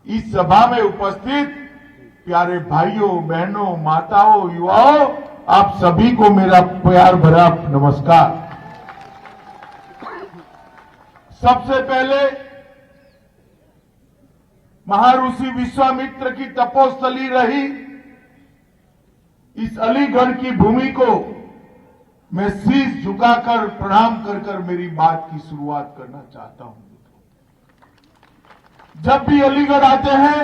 इस सभा में उपस्थित प्यारे भाइयों, बहनों, माताओं, युवाओं, आप सभी को मेरा प्यार भरा नमस्कार। सबसे पहले महर्षि विश्वामित्र की तपोस्थली रही इस अलीगढ़ की भूमि को मैं शीश झुकाकर प्रणाम कर मेरी बात की शुरुआत करना चाहता हूं। जब भी अलीगढ़ आते हैं,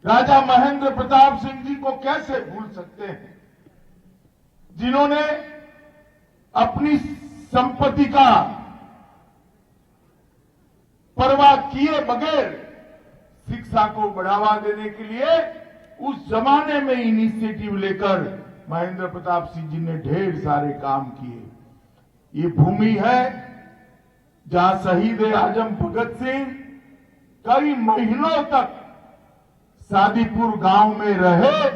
राजा महेंद्र प्रताप सिंह जी को कैसे भूल सकते हैं, जिन्होंने अपनी संपत्ति का परवाह किए बगैर शिक्षा को बढ़ावा देने के लिए उस जमाने में इनिशिएटिव लेकर महेंद्र प्रताप सिंह जी ने ढेर सारे काम किए। ये भूमि है जहां शहीद आजम भगत सिंह कई महीनों तक सादीपुर गांव में रहे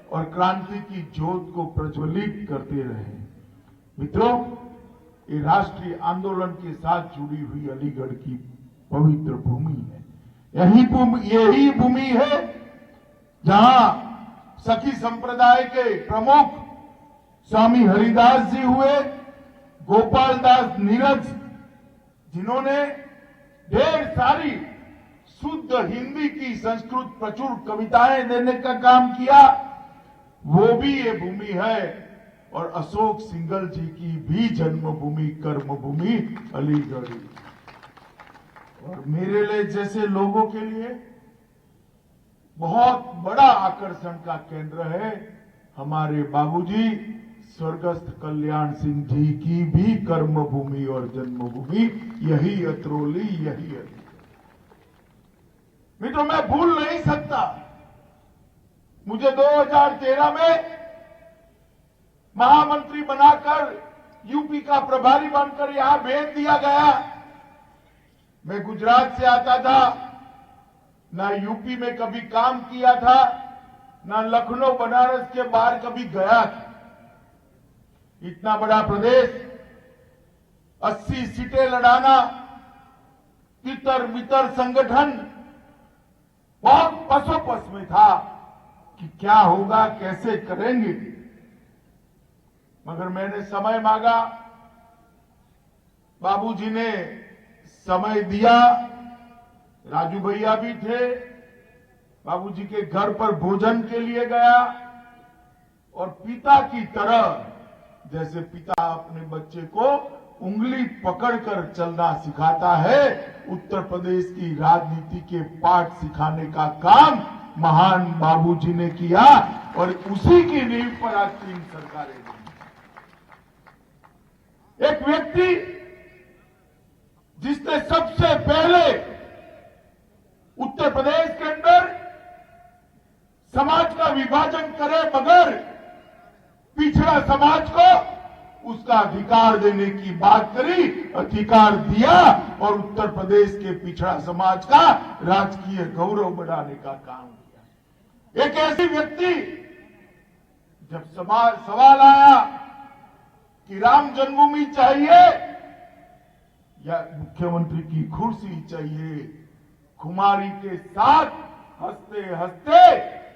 और क्रांति की ज्योत को प्रज्वलित करते रहे। मित्रों, ये राष्ट्रीय आंदोलन के साथ जुड़ी हुई अलीगढ़ की पवित्र भूमि है। यही भूमि है जहां सखी संप्रदाय के प्रमुख स्वामी हरिदास जी हुए, गोपाल दास नीरज, जिन्होंने ढेर सारी शुद्ध हिंदी की संस्कृत प्रचुर कविताएं देने का काम किया, वो भी ये भूमि है। और अशोक सिंघल जी की भी जन्मभूमि, कर्मभूमि अलीगढ़। और मेरे लिए जैसे लोगों के लिए बहुत बड़ा आकर्षण का केंद्र है हमारे बाबूजी स्वर्गस्थ कल्याण सिंह जी की भी कर्मभूमि और जन्मभूमि यही अतरौली, यही अलीगढ़। मित्रों, मैं भूल नहीं सकता, मुझे 2013 में महामंत्री बनाकर यूपी का प्रभारी बनकर यहां भेज दिया गया। मैं गुजरात से आता था, ना यूपी में कभी काम किया था, ना लखनऊ बनारस के बाहर कभी गया था। इतना बड़ा प्रदेश, 80 सीटें लड़ाना, तितर बितर संगठन बहुत पसोपस में था कि क्या होगा, कैसे करेंगे। मगर मैंने समय मांगा, बाबूजी ने समय दिया। राजू भैया भी थे, बाबूजी के घर पर भोजन के लिए गया और पिता की तरह, जैसे पिता अपने बच्चे को उंगली पकड़कर चलना सिखाता है, उत्तर प्रदेश की राजनीति के पाठ सिखाने का काम महान बाबूजी ने किया और उसी की नींव पर आज 3 सरकारें बनी। एक व्यक्ति जिसने सबसे पहले उत्तर प्रदेश के अंदर समाज का विभाजन करे बगैर पिछड़ा समाज को उसका अधिकार देने की बात करी, अधिकार दिया और उत्तर प्रदेश के पिछड़ा समाज का राजकीय गौरव बढ़ाने का काम किया। एक ऐसी व्यक्ति, जब सवाल आया कि राम जन्मभूमि चाहिए या मुख्यमंत्री की कुर्सी चाहिए, खुमारी के साथ हंसते हंसते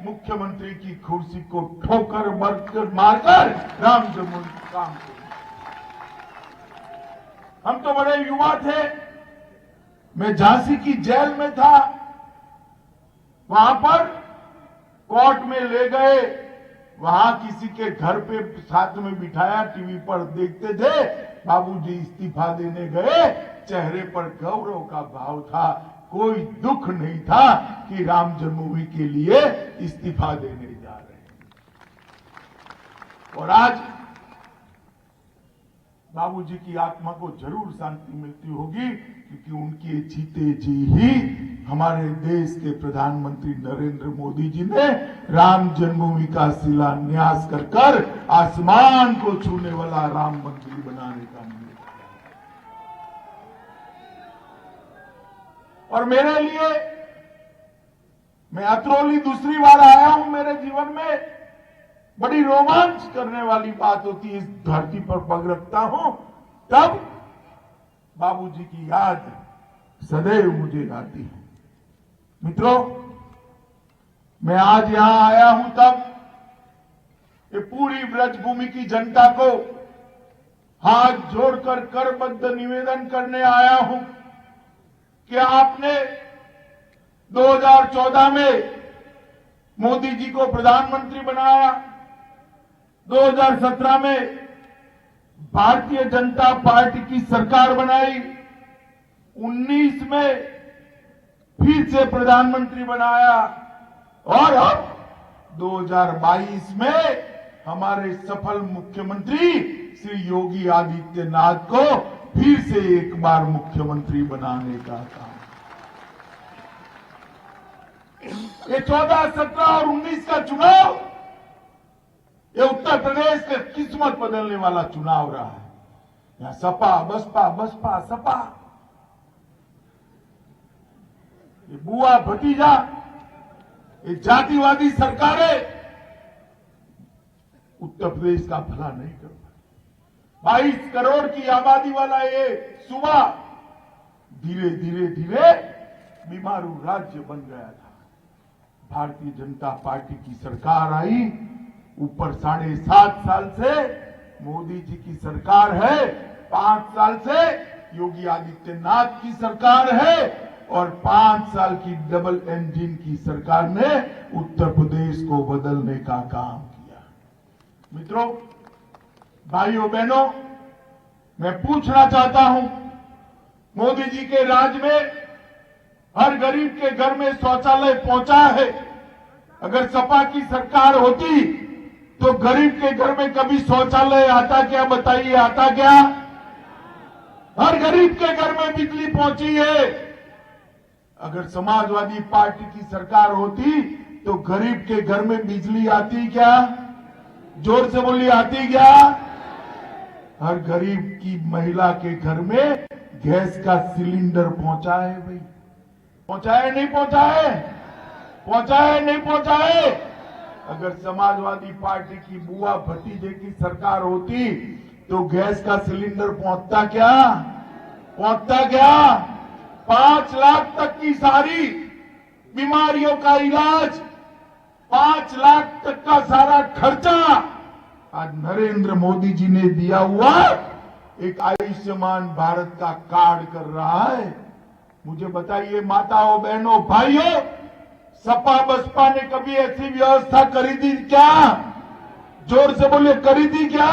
मुख्यमंत्री की कुर्सी को ठोकर मारकर राम जन्मभूमि का काम किया। हम तो बड़े युवा थे, मैं झांसी की जेल में था, वहां पर कोर्ट में ले गए, वहां किसी के घर पे साथ में बिठाया, टीवी पर देखते थे। बाबूजी इस्तीफा देने गए, चेहरे पर गौरव का भाव था, कोई दुख नहीं था कि राम जन्मभूमि के लिए इस्तीफा देने जा रहे हैं। और आज बाबूजी की आत्मा को जरूर शांति मिलती होगी, क्योंकि उनके जीते जी ही हमारे देश के प्रधानमंत्री नरेंद्र मोदी जी ने राम जन्मभूमि का शिलान्यास कर आसमान को छूने वाला राम मंदिर बनाने का निर्णय किया। और मेरे लिए, मैं अतरौली दूसरी बार आया हूं, मेरे जीवन में बड़ी रोमांच करने वाली बात होती है। इस धरती पर पग रखता हूं तब बाबूजी की याद सदैव मुझे आती है। मित्रों, मैं आज यहां आया हूं तब ये पूरी ब्रजभूमि की जनता को हाथ जोड़कर करबद्ध निवेदन करने आया हूं कि आपने 2014 में मोदी जी को प्रधानमंत्री बनाया, 2017 में भारतीय जनता पार्टी की सरकार बनाई, 19 में फिर से प्रधानमंत्री बनाया और अब 2022 में हमारे सफल मुख्यमंत्री श्री योगी आदित्यनाथ को फिर से एक बार मुख्यमंत्री बनाने का काम। ये 14, 17 और 19 का चुनाव ये उत्तर प्रदेश के किस्मत बदलने वाला चुनाव रहा है। यहां सपा बसपा बसपा सपा, ये बुआ भतीजा, ये जातिवादी सरकारें उत्तर प्रदेश का भला नहीं कर पाई। 22 करोड़ की आबादी वाला ये सूबा धीरे धीरे धीरे बीमारू राज्य बन गया था। भारतीय जनता पार्टी की सरकार आई, ऊपर 7.5 साल से मोदी जी की सरकार है, 5 साल से योगी आदित्यनाथ की सरकार है और 5 साल की डबल इंजन की सरकार ने उत्तर प्रदेश को बदलने का काम किया। मित्रों, भाइयों बहनों, मैं पूछना चाहता हूं, मोदी जी के राज में हर गरीब के घर में शौचालय पहुंचा है। अगर सपा की सरकार होती तो गरीब के घर में कभी शौचालय आता क्या? बताइए, आता क्या? हर गरीब के घर में बिजली पहुंची है। अगर समाजवादी पार्टी की सरकार होती तो गरीब के घर में बिजली आती क्या? जोर से बोलिए, आती क्या? हर गरीब की महिला के घर में गैस का सिलेंडर पहुंचा है। भाई पहुंचा है नहीं पहुंचा है? पहुंचा है नहीं पहुंचा है? अगर समाजवादी पार्टी की बुआ भतीजे की सरकार होती तो गैस का सिलेंडर पहुंचता क्या? पहुंचता क्या? 5 लाख तक की सारी बीमारियों का इलाज, 5 लाख तक का सारा खर्चा आज नरेंद्र मोदी जी ने दिया हुआ एक आयुष्मान भारत का कार्ड कर रहा है। मुझे बताइए माताओं, बहनों, भाइयों, सपा बसपा ने कभी ऐसी व्यवस्था करी थी क्या? जोर से बोलिए, करी थी क्या?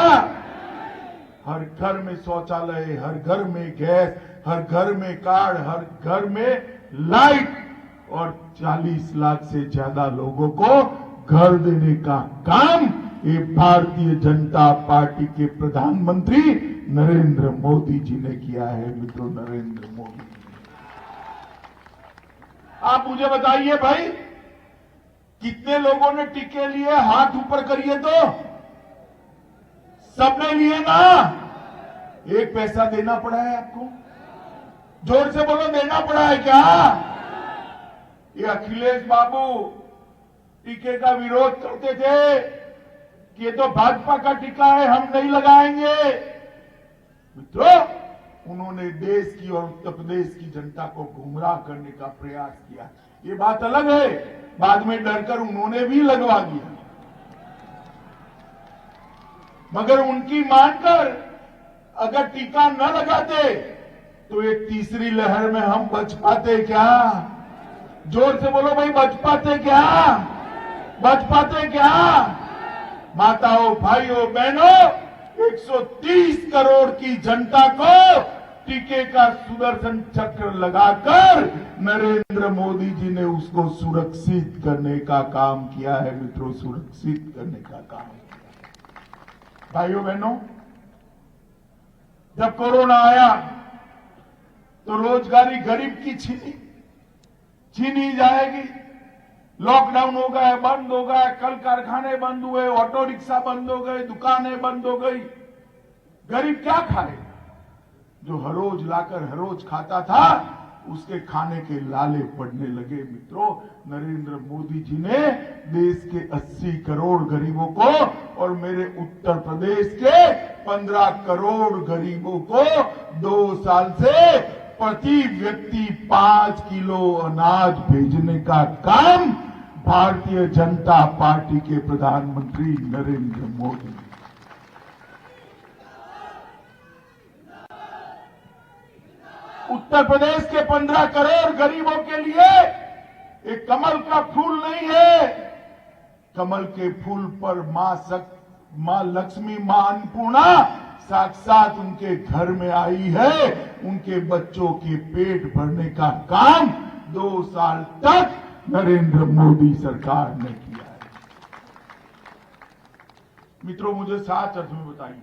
हर घर में शौचालय, हर घर में गैस, हर घर में कार्ड, हर घर में लाइट और 40 लाख से ज्यादा लोगों को घर देने का काम ये भारतीय जनता पार्टी के प्रधानमंत्री नरेंद्र मोदी जी ने किया है। मित्रों, नरेंद्र मोदी। आप मुझे बताइए भाई, कितने लोगों ने टीके लिए? हाथ ऊपर करिए तो। सबने लिए ना? एक पैसा देना पड़ा है आपको? जोर से बोलो, देना पड़ा है क्या? ये अखिलेश बाबू टीके का विरोध करते थे कि ये तो भाजपा का टीका है, हम नहीं लगाएंगे। मित्रों, उन्होंने देश की और उत्तर प्रदेश की जनता को गुमराह करने का प्रयास किया। ये बात अलग है, बाद में डरकर उन्होंने भी लगवा दिया, मगर उनकी मानकर अगर टीका न लगाते तो ये तीसरी लहर में हम बच पाते क्या? जोर से बोलो भाई, बच पाते क्या? बच पाते क्या? माताओं, भाइयों, बहनों, 130 करोड़ की जनता को टीके का सुदर्शन चक्र लगाकर नरेंद्र मोदी जी ने उसको सुरक्षित करने का काम किया है। मित्रों, सुरक्षित करने का काम किया। भाइयों बहनों, जब कोरोना आया तो रोजगारी गरीब की छीनी जाएगी। लॉकडाउन हो गया, बंद हो गया, कल कारखाने बंद हुए, ऑटो रिक्शा बंद हो गए, दुकानें बंद हो गई। गरीब क्या खाएगा? जो हर रोज लाकर हर रोज खाता था उसके खाने के लाले पड़ने लगे। मित्रों, नरेंद्र मोदी जी ने देश के 80 करोड़ गरीबों को और मेरे उत्तर प्रदेश के 15 करोड़ गरीबों को 2 साल से प्रति व्यक्ति 5 किलो अनाज भेजने का काम भारतीय जनता पार्टी के प्रधानमंत्री नरेंद्र मोदी। उत्तर प्रदेश के 15 करोड़ गरीबों के लिए एक कमल का फूल नहीं है। कमल के फूल पर मां लक्ष्मी, मां अन्नपूर्णा साक्षात उनके घर में आई है। उनके बच्चों के पेट भरने का काम 2 साल तक नरेंद्र मोदी सरकार ने किया है। मित्रों, मुझे 7 अर्थ में बताइए,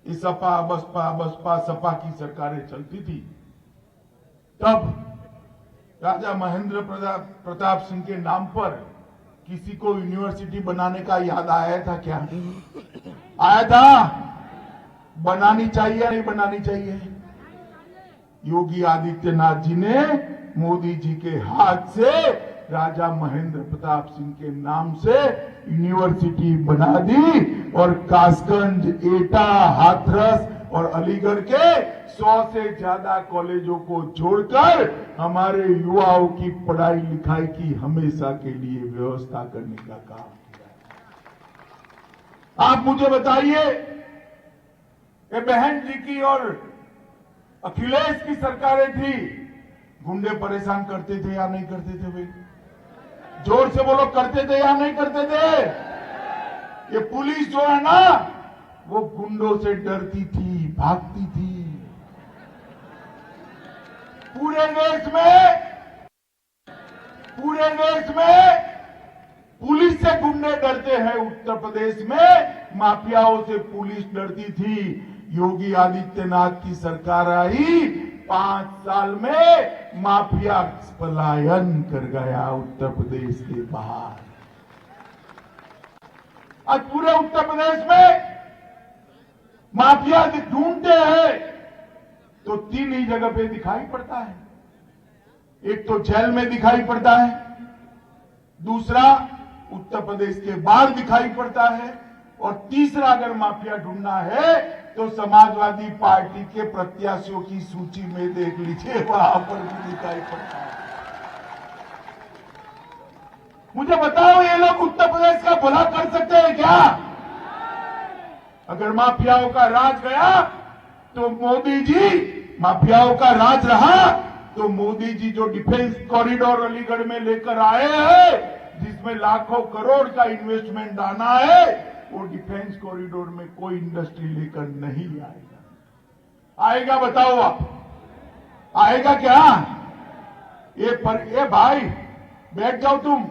इस सपा बसपा सपा की सरकारें चलती थी, तब राजा महेंद्र प्रताप सिंह के नाम पर किसी को यूनिवर्सिटी बनाने का याद आया था क्या? आया था? बनानी चाहिए या नहीं बनानी चाहिए? योगी आदित्यनाथ जी ने मोदी जी के हाथ से राजा महेंद्र प्रताप सिंह के नाम से यूनिवर्सिटी बना दी और कासगंज, एटा, हाथरस और अलीगढ़ के 100 से ज्यादा कॉलेजों को जोड़कर हमारे युवाओं की पढ़ाई लिखाई की हमेशा के लिए व्यवस्था करने का काम किया। आप मुझे बताइए, बहन जी की और अखिलेश की सरकारें थी, गुंडे परेशान करते थे या नहीं करते थे? भाई जोर से बोलो, करते थे या नहीं करते थे? ये पुलिस जो है ना, वो गुंडों से डरती थी, भागती थी। पूरे देश में पुलिस से गुंडे डरते हैं। उत्तर प्रदेश में माफियाओं से पुलिस डरती थी। योगी आदित्यनाथ की सरकार आई, 5 साल में माफिया पलायन कर गया उत्तर प्रदेश के बाहर। आज पूरे उत्तर प्रदेश में माफिया ढूंढते हैं तो 3 ही जगह पे दिखाई पड़ता है। एक तो जेल में दिखाई पड़ता है, दूसरा उत्तर प्रदेश के बाहर दिखाई पड़ता है, और तीसरा अगर माफिया ढूंढना है तो समाजवादी पार्टी के प्रत्याशियों की सूची में देख लीजिए, वहां पर भी दिखाई पड़ता है। मुझे बताओ, ये लोग उत्तर प्रदेश का भला कर सकते हैं क्या? अगर माफियाओं का राज गया तो मोदी जी, माफियाओं का राज रहा तो मोदी जी जो डिफेंस कॉरिडोर अलीगढ़ में लेकर आए हैं, जिसमें लाखों करोड़ का इन्वेस्टमेंट आना है, वो डिफेंस कॉरिडोर में कोई इंडस्ट्री लेकर नहीं आएगा। आएगा? बताओ आप, आएगा क्या? ये भाई बैठ जाओ तुम।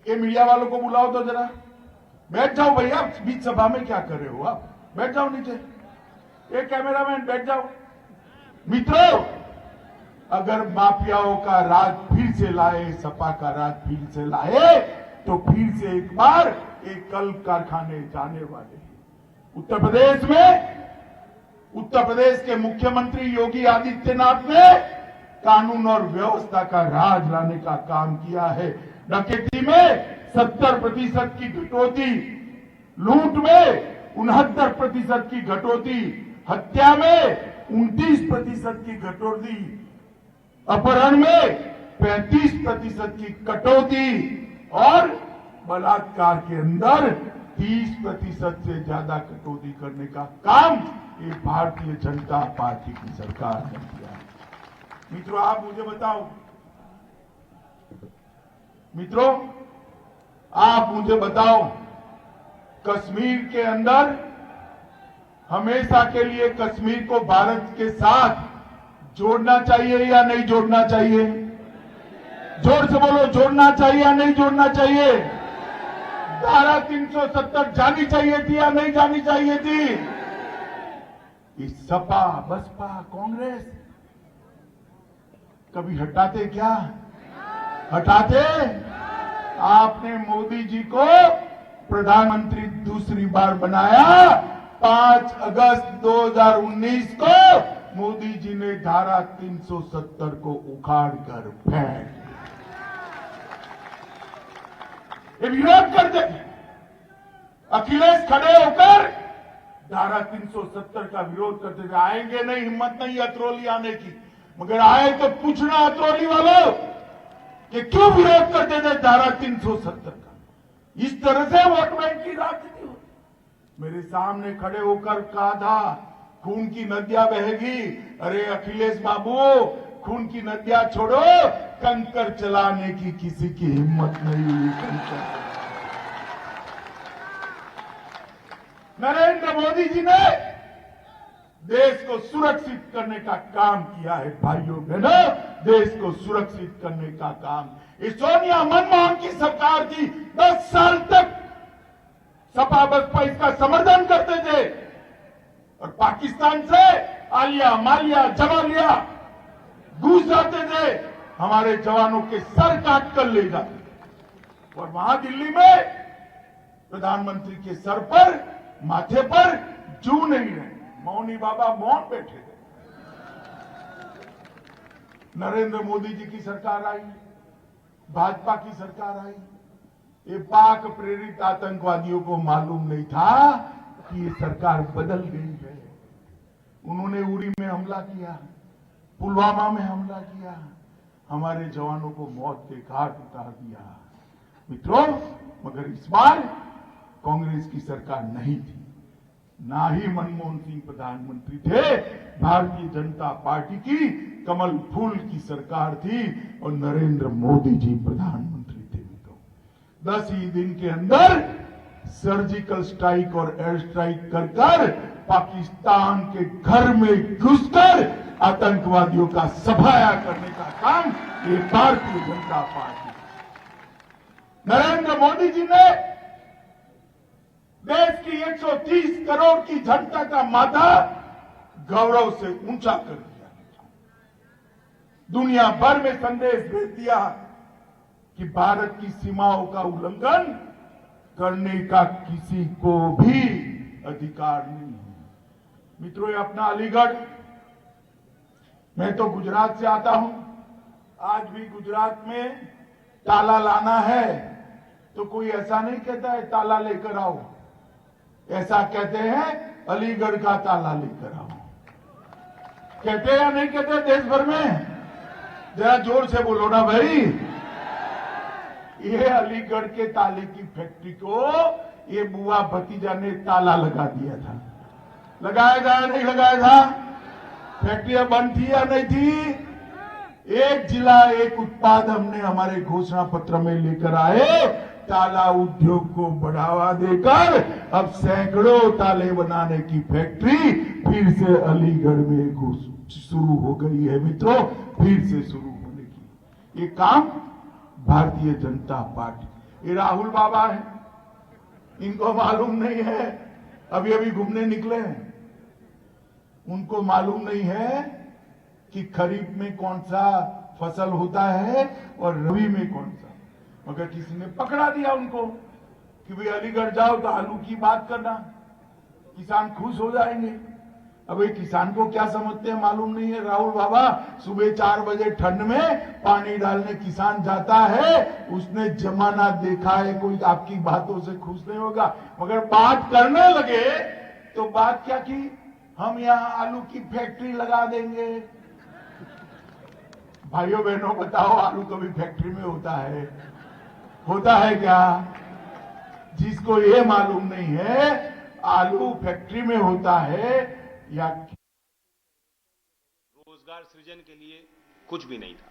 ये मीडिया वालों को बुलाओ तो जरा, बैठ जाओ भैया, बीच सभा में क्या कर रहे हो आप? बैठ जाओ नीचे। ये कैमरामैन बैठ जाओ। मित्रों, अगर माफियाओं का राज फिर से लाए, सपा का राज फिर से लाए, तो फिर से एक बार एक कल कारखाने जाने वाले हैं। उत्तर प्रदेश के मुख्यमंत्री योगी आदित्यनाथ ने कानून और व्यवस्था का राज लाने का काम किया है। डकैती में 70% की कटौती, लूट में 69% की कटौती, हत्या में 29% की कटौती, अपहरण में 35% की कटौती और बलात्कार के अंदर 30% से ज्यादा कटौती करने का काम ये भारतीय जनता पार्टी की सरकार ने किया है। मित्रों, आप मुझे बताओ, कश्मीर के अंदर हमेशा के लिए कश्मीर को भारत के साथ जोड़ना चाहिए या नहीं जोड़ना चाहिए? जोर से बोलो, जोड़ना चाहिए या नहीं जोड़ना चाहिए? धारा 370 जानी चाहिए थी या नहीं जानी चाहिए थी? इस सपा बसपा कांग्रेस कभी हटाते क्या? हटाते? आपने मोदी जी को प्रधानमंत्री दूसरी बार बनाया। 5 अगस्त 2019 को मोदी जी ने धारा 370 को उखाड़ कर फेंक, ये विरोध करते। अखिलेश खड़े होकर धारा 370 का विरोध करते थे। आएंगे नहीं, हिम्मत नहीं अतरौली आने की, मगर आए तो पूछना अतरौली वालों कि क्यों विरोध करते थे धारा 370 का। इस तरह से वोट बैंक की राजनीति होती। मेरे सामने खड़े होकर कहा था खून की नदियां बहेगी। अरे अखिलेश बाबू, खून की नदियां छोड़ो, कंकर चलाने की किसी की हिम्मत नहीं हुई। नरेंद्र मोदी जी ने देश को सुरक्षित करने का काम किया है। भाइयों बहनों, देश को सुरक्षित करने का काम ये सोनिया मनमोहन की सरकार थी। 10 साल तक सपा बसपा इसका समर्थन करते थे और पाकिस्तान से आलिया मालिया जमालिया घुस जाते थे, हमारे जवानों के सर काट कर ले जाते। और वहां दिल्ली में प्रधानमंत्री के सर पर, माथे पर जू नहीं रहे, मौनी बाबा मौन बैठे थे। नरेंद्र मोदी जी की सरकार आई, भाजपा की सरकार आई। ये पाक प्रेरित आतंकवादियों को मालूम नहीं था कि ये सरकार बदल गई है। उन्होंने उरी में हमला किया, पुलवामा में हमला किया, हमारे जवानों को मौत के घाट उतार दिया। मित्रों, मगर इस बार कांग्रेस की सरकार नहीं थी, ना ही मनमोहन सिंह प्रधानमंत्री थे। भारतीय जनता पार्टी की कमल फूल की सरकार थी और नरेंद्र मोदी जी प्रधानमंत्री थे। मित्रों, 10 ही दिन के अंदर सर्जिकल स्ट्राइक और एयर स्ट्राइक कर पाकिस्तान के घर में घुसकर आतंकवादियों का सफाया करने का काम ये भारतीय जनता पार्टी। नरेंद्र मोदी जी ने देश की 130 करोड़ की जनता का माथा गौरव से ऊंचा कर दिया। दुनिया भर में संदेश भेज दिया कि भारत की सीमाओं का उल्लंघन करने का किसी को भी अधिकार नहीं है। मित्रों, ये अपना अलीगढ़, मैं तो गुजरात से आता हूं। आज भी गुजरात में ताला लाना है तो कोई ऐसा नहीं कहता है ताला लेकर आओ, ऐसा कहते हैं अलीगढ़ का ताला लेकर आओ। कहते हैं या नहीं कहते देश भर में? जरा जोर से बोलो ना भाई। ये अलीगढ़ के ताले की फैक्ट्री को ये बुआ भतीजा ने ताला लगा दिया था। लगाया था या नहीं लगाया था? फैक्ट्रियां बंद थी या नहीं थी? एक जिला एक उत्पाद हमने हमारे घोषणा पत्र में लेकर आए। ताला उद्योग को बढ़ावा देकर अब सैकड़ों ताले बनाने की फैक्ट्री फिर से अलीगढ़ में शुरू हो गई है। मित्रों, फिर से शुरू होने की ये काम भारतीय जनता पार्टी। ये राहुल बाबा है, इनको मालूम नहीं है, अभी अभी घूमने निकले हैं, उनको मालूम नहीं है कि खरीफ में कौन सा फसल होता है और रबी में कौन सा। मगर किसी ने पकड़ा दिया उनको कि भाई अलीगढ़ जाओ तो आलू की बात करना, किसान खुश हो जाएंगे। अब ये किसान को क्या समझते हैं मालूम नहीं है। राहुल बाबा सुबह 4 बजे ठंड में पानी डालने किसान जाता है, उसने जमाना देखा है, कोई आपकी बातों से खुश नहीं होगा। मगर बात करने लगे तो बात क्या की, हम यहां आलू की फैक्ट्री लगा देंगे। भाइयों बहनों, बताओ आलू कभी फैक्ट्री में होता है? होता है क्या? जिसको ये मालूम नहीं है आलू फैक्ट्री में होता है या रोजगार सृजन के लिए कुछ भी नहीं था।